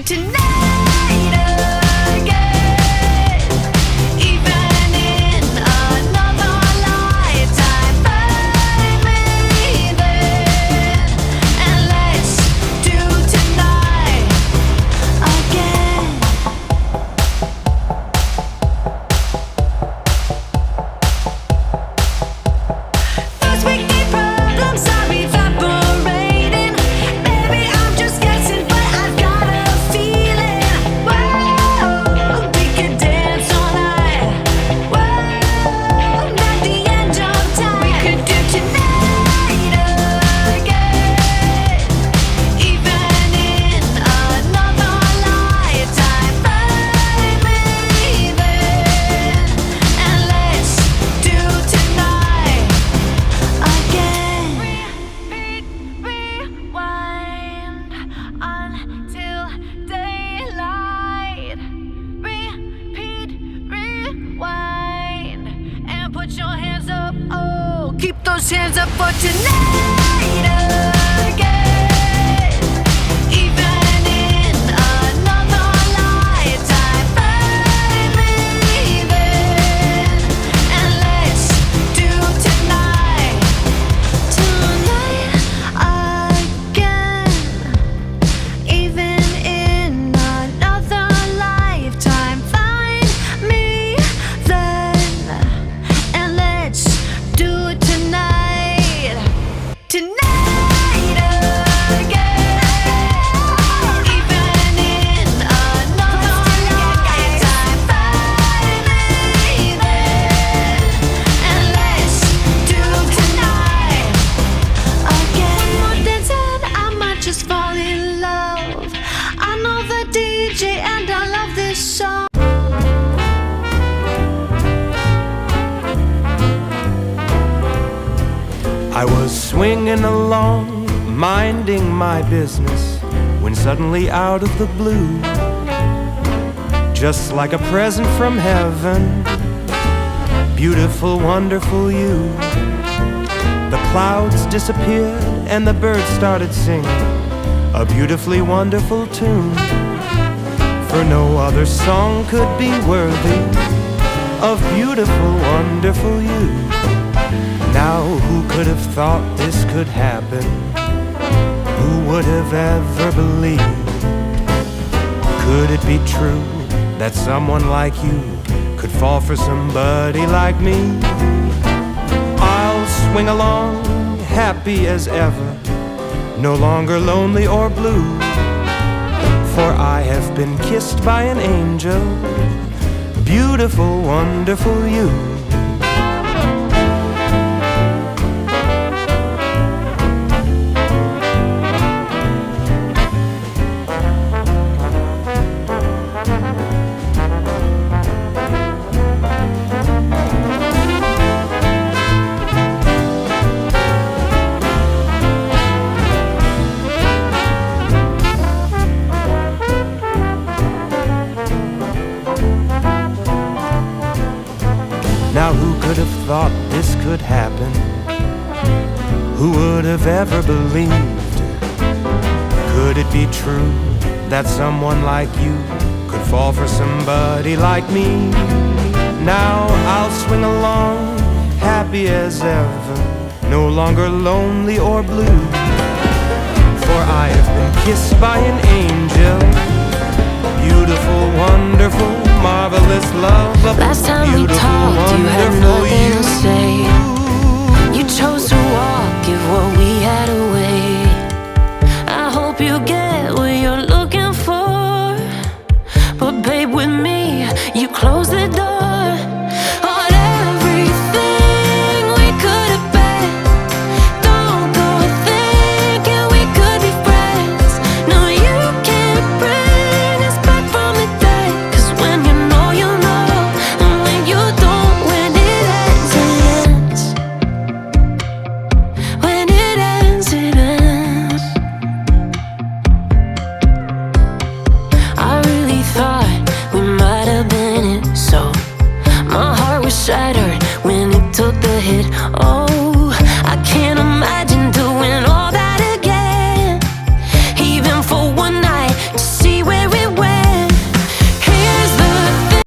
tonight again. Even in another lifetime, find me then, and let's do tonight again. First we need problems are evaporating. Maybe I'm just guessing, but I've got a feeling. Whoa, we could dance all night. Whoa, not the end of time. We could do tonight again. Even in another lifetime, find me then, and let's do tonight again. Rewind until daylight. Repeat, rewind, and put your hands up. Oh, keep those hands up for tonight again. Even in another lifetime, find me then, and let's do tonight again. Even in another lifetime, find me then, and let's do it tonight again. Even in another lifetime, find me then, and let's do tonight again. More dancing, I might just fall in love. I know the DJ and I love this song. I was swinging along, minding my business, when suddenly out of the blue, just like a present from heaven, beautiful, wonderful you. The clouds disappeared and the birds started singing a beautifully wonderful tune, for no other song could be worthy of beautiful, wonderful you. Now who could have thought this could happen? Who would have ever believed? Could it be true that someone like you could fall for somebody like me? I'll swing along, happy as ever, no longer lonely or blue, for I have been kissed by an angel, beautiful, wonderful you. Now who could have thought this could happen? Who would have ever believed? Could it be true that someone like you could fall for somebody like me? Now I'll swing along, happy as ever, no longer lonely or blue, for I have been kissed by an angel, beautiful, wonderful, marvelous love of Last time we beautiful, talked, you had wonderful nothing to you. say.